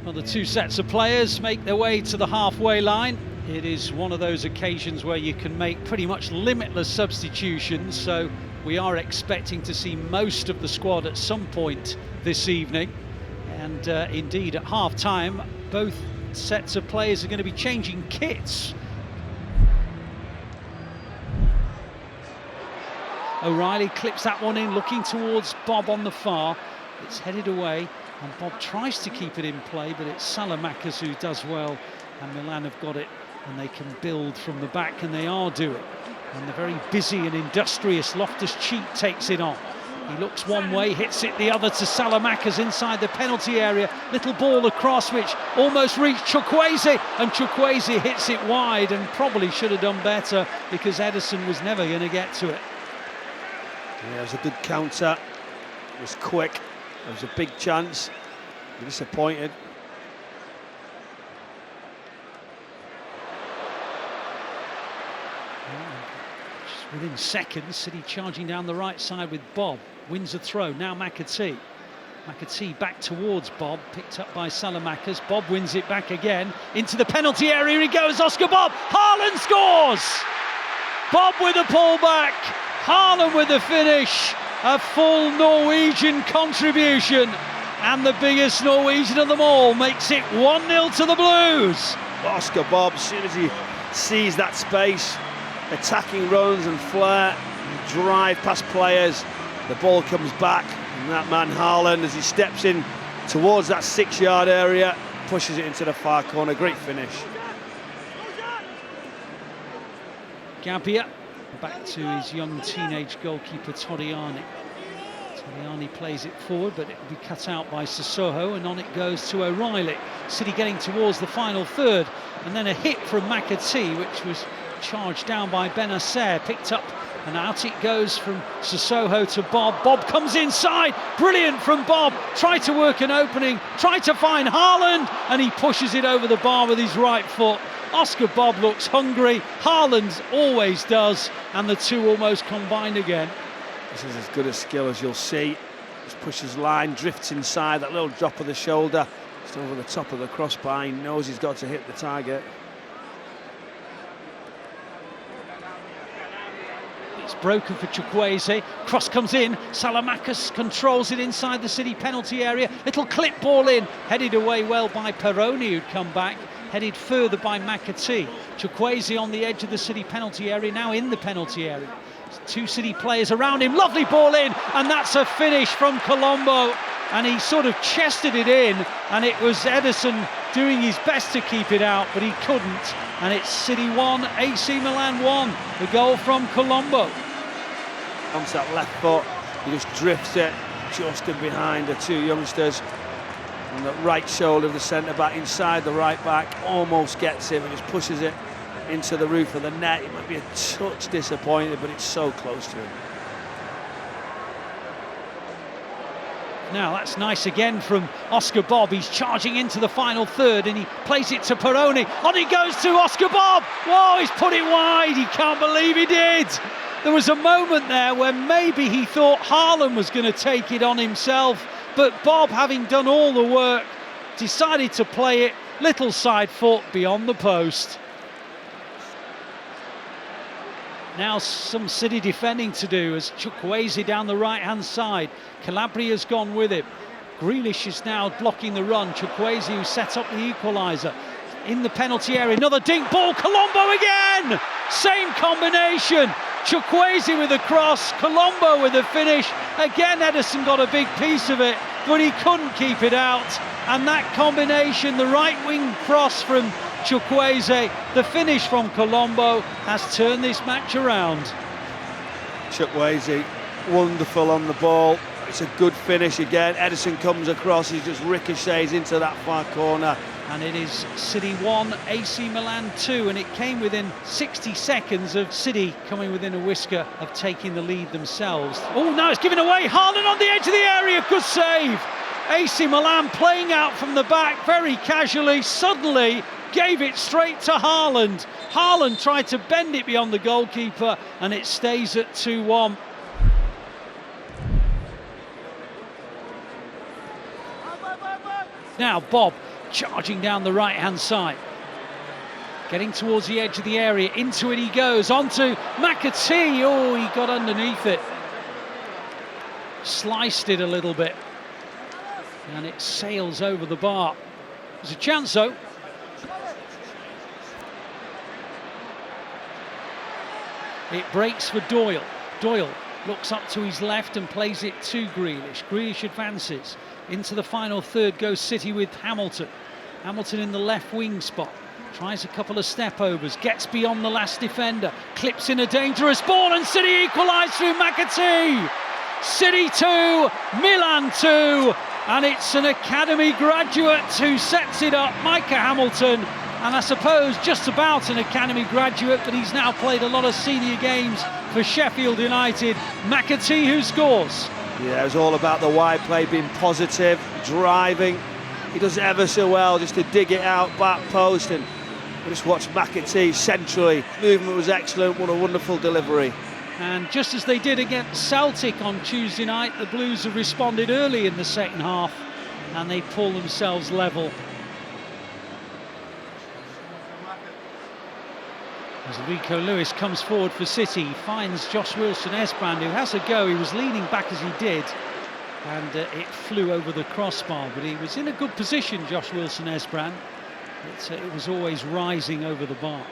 Well, the two sets of players make their way to the halfway line. It is one of those occasions where you can make pretty much limitless substitutions, so we are expecting to see most of the squad at some point this evening. And indeed, at half-time, both sets of players are going to be changing kits. O'Reilly clips that one in, looking towards Bobb on the far. It's headed away, and Bobb tries to keep it in play, but it's Salamakers who does well, and Milan have got it, and they can build from the back, and they are doing. And the very busy and industrious Loftus-Cheek takes it on. He looks one way, hits it the other to Salamakers inside the penalty area. Little ball across, which almost reached Chukwueze, and Chukwueze hits it wide, and probably should have done better because Ederson was never going to get to it. Yeah, it was a good counter. It was quick. It was a big chance. I'm disappointed. Just within seconds, City charging down the right side with Bobb. Wins a throw. Now McAtee. McAtee back towards Bobb, picked up by Salamakers. Bobb wins it back again. Into the penalty area he goes, Oscar Bobb. Haaland scores! Bobb with a pullback. Haaland with the finish. A full Norwegian contribution. And the biggest Norwegian of them all makes it 1-0 to the Blues. Oscar Bobb, as soon as he sees that space, attacking runs and flair, drive past players, the ball comes back, and that man Haaland, as he steps in towards that 6-yard area, pushes it into the far corner. Great finish. Gabbia back to his young teenage goalkeeper Torriani. Torriani plays it forward, but it will be cut out by Sissoko, and on it goes to O'Reilly. City getting towards the final third, and then a hit from McAtee, which was charged down by Benacer, picked up, and out it goes from Sissoko to Bobb. Bobb comes inside, brilliant from Bobb, tried to work an opening, tried to find Haaland, and he pushes it over the bar with his right foot. Oscar Bobb looks hungry, Haaland always does, and the two almost combined again. This is as good a skill as you'll see. Just pushes line, drifts inside, that little drop of the shoulder, just over the top of the crossbar. He knows he's got to hit the target. It's broken for Chukwueze, cross comes in, Salamakers controls it inside the City penalty area, little clip ball in, headed away well by Peroni, who'd come back, headed further by McAtee. Chukwueze on the edge of the City penalty area, now in the penalty area. Two City players around him, lovely ball in, and that's a finish from Colombo, and he sort of chested it in, and it was Ederson doing his best to keep it out, but he couldn't, and it's City 1, AC Milan 1, the goal from Colombo. Onto that left foot, he just drifts it just in behind the two youngsters, on the right shoulder of the centre-back, inside the right-back, almost gets him and just pushes it into the roof of the net. He might be a touch disappointed, but it's so close to him. Now that's nice again from Oscar Bobb. He's charging into the final third and he plays it to Peroni. On it goes to Oscar Bobb. Whoa, he's put it wide. He can't believe he did. There was a moment there where maybe he thought Haaland was going to take it on himself, but Bobb, having done all the work, decided to play it little side foot beyond the post. Now some City defending to do as Chukwueze down the right-hand side. Calabria's gone with him. Grealish is now blocking the run. Chukwueze, who set up the equalizer. In the penalty area, another dink ball. Colombo again! Same combination. Chukwueze with a cross, Colombo with a finish. Again, Ederson got a big piece of it, but he couldn't keep it out. And that combination, the right wing cross from Chukwueze, the finish from Colombo, has turned this match around. Chukwueze, wonderful on the ball. It's a good finish again. Ederson comes across, he just ricochets into that far corner. And it is City 1, AC Milan 2, and it came within 60 seconds of City coming within a whisker of taking the lead themselves. Oh, now it's given away. Haaland on the edge of the area, good save. AC Milan playing out from the back very casually, suddenly gave it straight to Haaland. Haaland tried to bend it beyond the goalkeeper, and it stays at 2-1. Now Bobb charging down the right-hand side. Getting towards the edge of the area, into it he goes, onto McAtee. Oh, he got underneath it. Sliced it a little bit. And it sails over the bar. There's a chance though. It breaks for Doyle. Doyle looks up to his left and plays it to Grealish. Grealish advances. Into the final third goes City with Hamilton. Hamilton in the left wing spot. Tries a couple of step overs. Gets beyond the last defender. Clips in a dangerous ball and City equalise through McAtee. City 2, Milan 2. And it's an academy graduate who sets it up, Micah Hamilton. And I suppose just about an academy graduate, but he's now played a lot of senior games for Sheffield United. McAtee who scores. Yeah, it was all about the wide play, being positive, driving. He does it ever so well just to dig it out, back post, and just watch McAtee centrally. Movement was excellent, what a wonderful delivery. And just as they did against Celtic on Tuesday night, the Blues have responded early in the second half and they pull themselves level. As Rico Lewis comes forward for City, he finds Josh Wilson-Esbrand, who has a go. He was leaning back as he did, and it flew over the crossbar, but he was in a good position, Josh Wilson-Esbrand. It was always rising over the bar.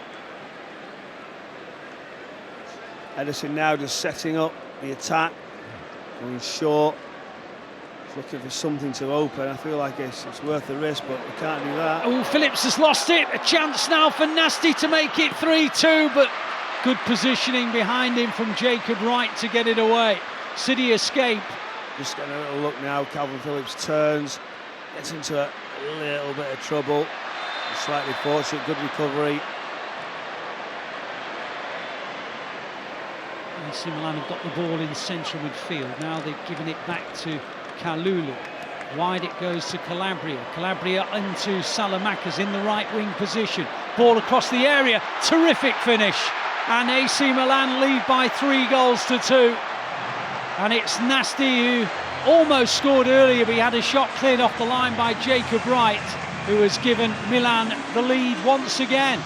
Edison now just setting up the attack, going short, looking for something to open. I feel like it's worth the risk, but we can't do that. Oh, Phillips has lost it. A chance now for Nasti to make it 3-2, but good positioning behind him from Jacob Wright to get it away. City escape. Just getting a little look now. Calvin Phillips turns, gets into a little bit of trouble. Slightly fortunate, good recovery. AC Milan have got the ball in central midfield. Now they've given it back to Kalulu. Wide it goes to Calabria. Calabria into Salamakers in the right wing position. Ball across the area. Terrific finish. And AC Milan lead by 3-2. And it's Nasti who almost scored earlier, but he had a shot cleared off the line by Jacob Wright, who has given Milan the lead once again.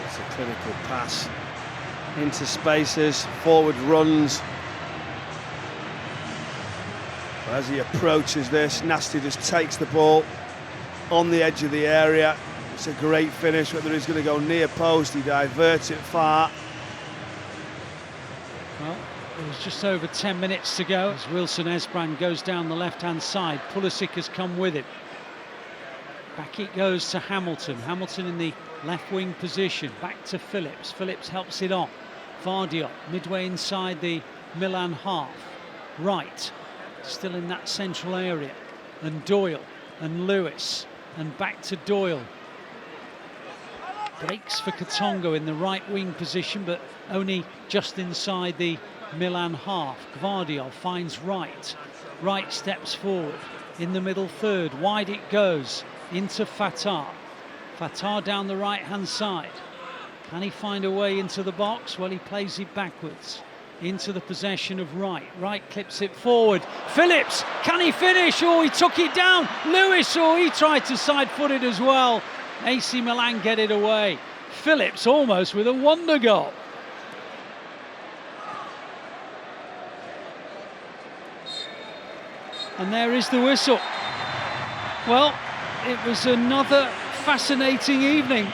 It's a clinical pass into spaces, forward runs. But as he approaches this, Nasti just takes the ball on the edge of the area. It's a great finish, whether he's going to go near post, he diverts it far. Well, it was just over 10 minutes to go as Wilson-Esbrand goes down the left-hand side. Pulisic has come with him. Back it goes to Hamilton. Hamilton in the left wing position. Back to Phillips. Phillips helps it on. Gvardiol midway inside the Milan half. Right, still in that central area. And Doyle and Lewis. And back to Doyle. Breaks for Katongo in the right wing position, but only just inside the Milan half. Gvardiol finds Wright. Wright steps forward in the middle third. Wide it goes into Fatah. Fatah down the right-hand side. Can he find a way into the box? Well, he plays it backwards into the possession of Wright. Wright clips it forward. Phillips, can he finish? Oh, he took it down. Lewis, oh, he tried to side-foot it as well. AC Milan get it away. Phillips almost with a wonder goal. And there is the whistle. Well, it was another fascinating evening.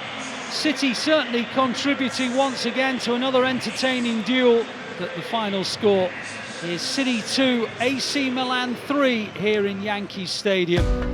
City certainly contributing once again to another entertaining duel, but the final score is City 2, AC Milan 3 here in Yankee Stadium.